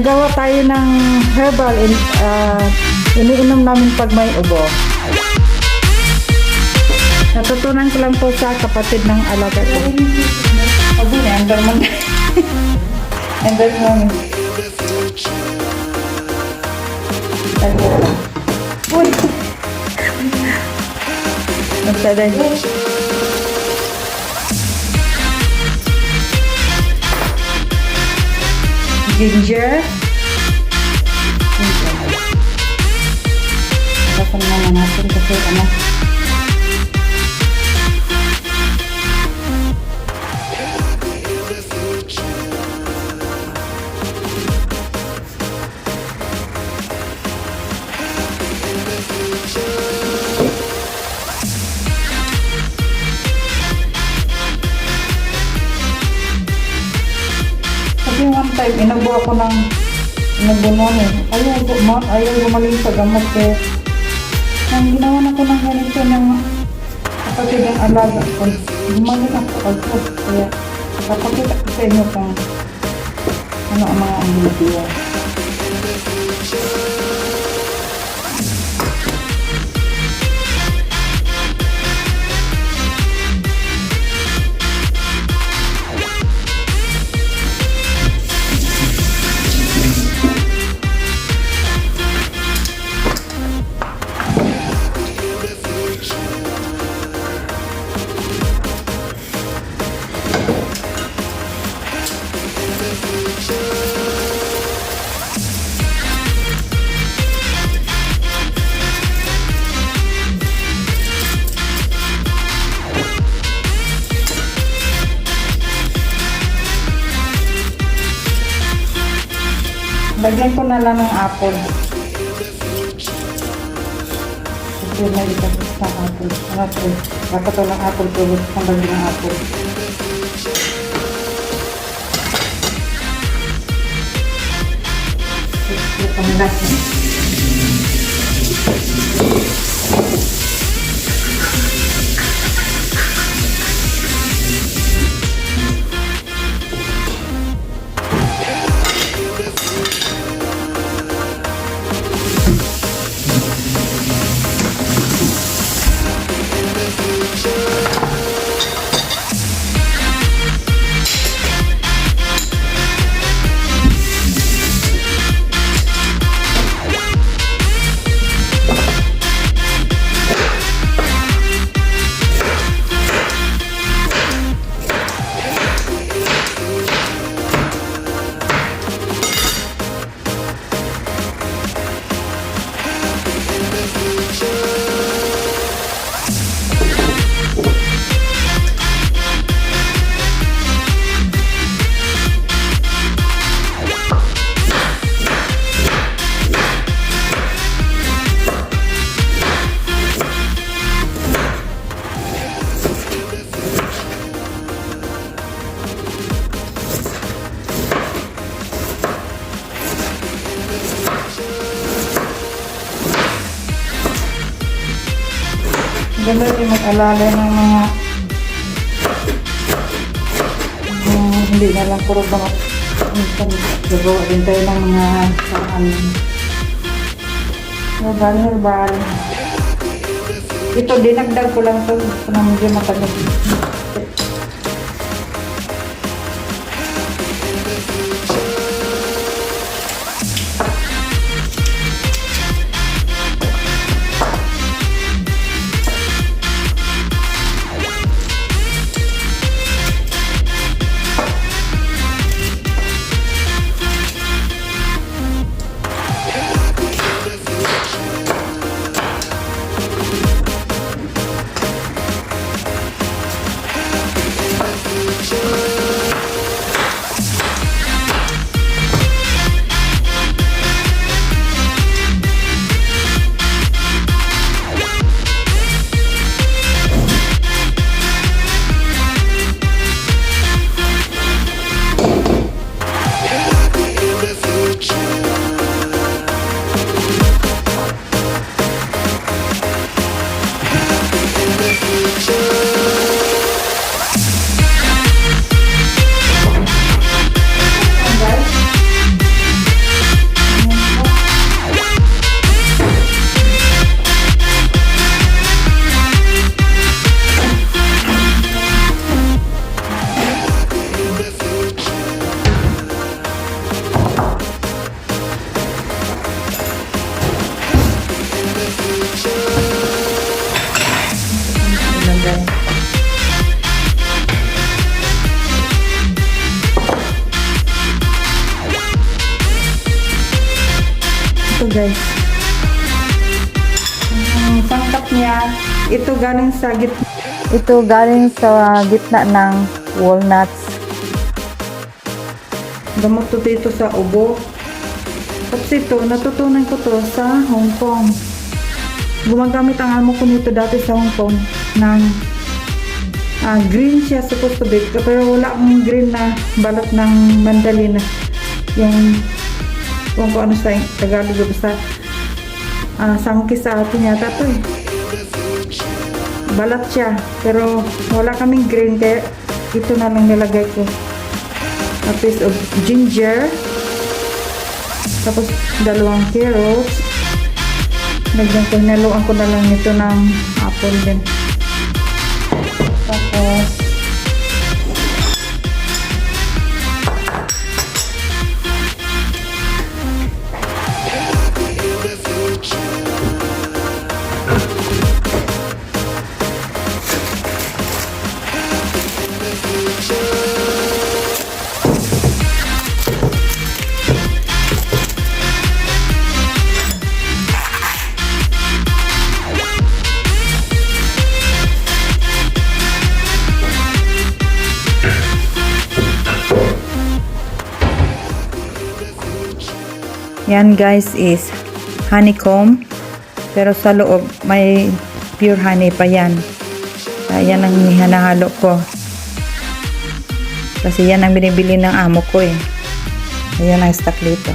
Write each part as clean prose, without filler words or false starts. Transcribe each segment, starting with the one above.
gagawa tayo ng herbal iniinom namin pag may ubo. Natutunan ko lang po sa kapatid ng alaga ko. Abo na, andar man. Andar man. Uy! Magsaday. Ginger. Tapos naman natin kasi ano. Kasi one time, inabu ako ng nabunon eh. Ayaw gumaling sa gamot eh. Nang ginawa na ko ng ganito ng kapatid ng alaga ko, gumaling ako agad. Kaya kapakita ko sa inyo kung ano ang mga ingredients. Lagyan ko na lang ng apple. Kasi may ikasas sa apple. Dapat ito ng apple pero kung lagyan ng apple. Ito ang lasa. Ganda rin mag-alalay ng mga hindi na lang puro bangat. Gagawa din tayo ng mga saan. Herbal. Ito, dinagdag ko lang ito. Ito na medyo matagal. Ito guys. Sangkap niya. Ito galing sa gitna. Ito galing sa gitna ng walnuts. Gamot to dito sa ubo. Tapos ito, natutunan ko to sa Hong Kong. Gumagamit ang amo ko nito dati sa Hong Kong ng green siya supposed to be, pero wala akong green na balat ng mandalina. Yung kung ano sa Tagalog, basta sangkis sa atin yata to eh. Balat siya, pero wala kaming green, kaya ito na lang nilagay ko. A piece of ginger, tapos 2 carrots. Hinaluan ko na lang nito ng apple din. Tapos yan guys is honeycomb, pero sa loob may pure honey pa yan. Yan ang hinahalo ko, kasi yan ang binibili ng amo ko eh. Ayan ang stock dito.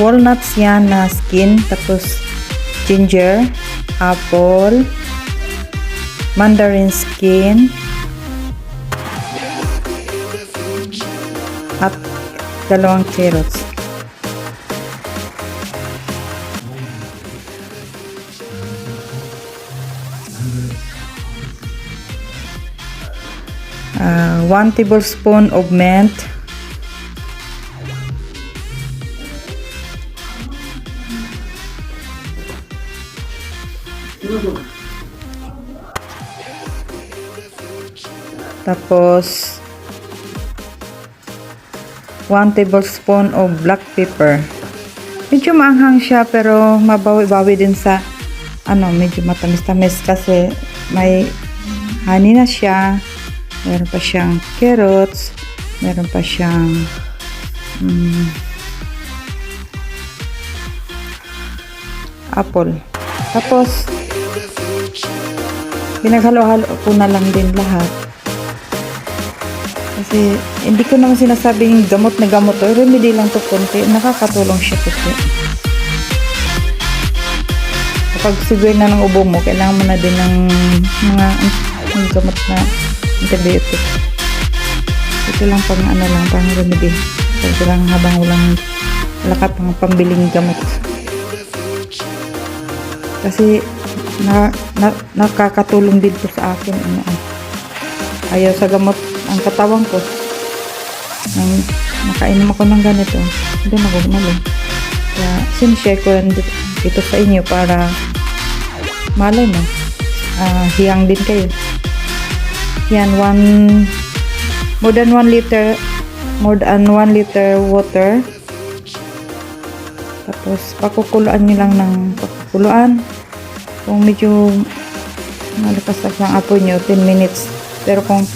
Walnuts yan na skin, tapos ginger, apple, mandarin skin, at 2 carrots. Uh, 1 tablespoon of mint, tapos 1 tablespoon of black pepper. Medyo maanghang siya, pero mabawi-bawi din sa medyo matamis-tamis, kasi may honey na siya. Meron pa siyang carrots, meron pa siyang apple. Tapos pinaghalo-halo ko na lang din lahat, kasi hindi ko naman sinasabing gamot na gamot to, remedy lang to konti, nakakatulong siya kasi kapag severe na ng ubo mo, kailangan mo na din ng mga gamot na antibiotic. Ito lang pang pang remedy. Ito lang habang wala ka pang pambiling gamot. Kasi nakakatulong din po sa akin. Ayaw sa gamot ang katawan ko. Nang nakainom ako ng ganito, hindi na ako gumaling. Kaya sinishare ko ito sa inyo para malay mo, hiyang din kayo. Yan, more than 1 liter water. Tapos pakukuluan nyo lang ng pakukuluan. Kung medyo malakas ang apoy nyo, 10 minutes. Pero kung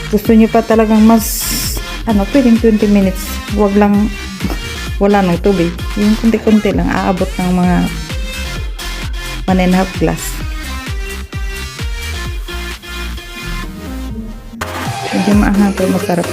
gusto nyo pa talagang mas pwedeng 20 minutes. Huwag lang wala ng tubig. Yung kunti-kunti lang, aabot ng mga 1.5 glass. Medyo maanghang pero masarap.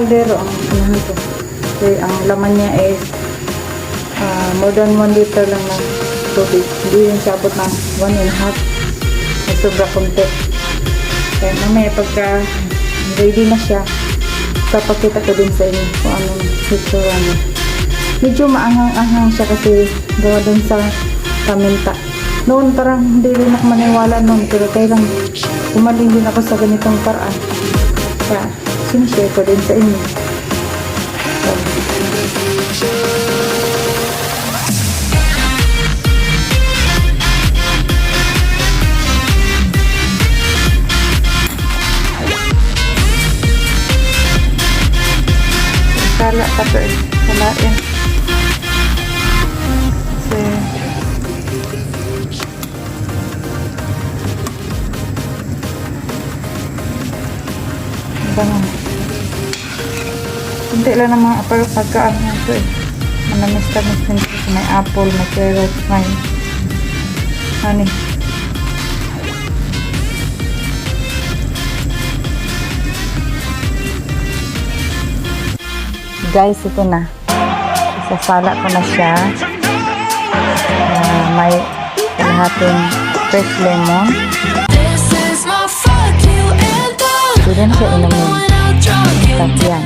kaldero ang ano nito. Kasi ang laman niya is more than 1 liter lang ng tubig. Hindi yun siya abot ng 1.5. At sobra konti. Kaya mamaya pagka ready na siya, papakita ko din sa inyo kung anong hitsura niya. Medyo maanghang-anghang siya kasi gawa dun sa paminta. Noon parang hindi rin ako maniwala noon, pero kailang umaling din ako sa ganitong paraan. Kaya sinishare ko din sa inyo. Sala pa to eh. Salain. Kasi bangon. Hindi lang ng mga pagkaan nga ito eh. Manamis-tamis din ito. May apple, may carrot, may honey. Guys, ito na. Isasala ko na siya. May lahating fresh lemon. Pwede na siya inumin. Tapos yan.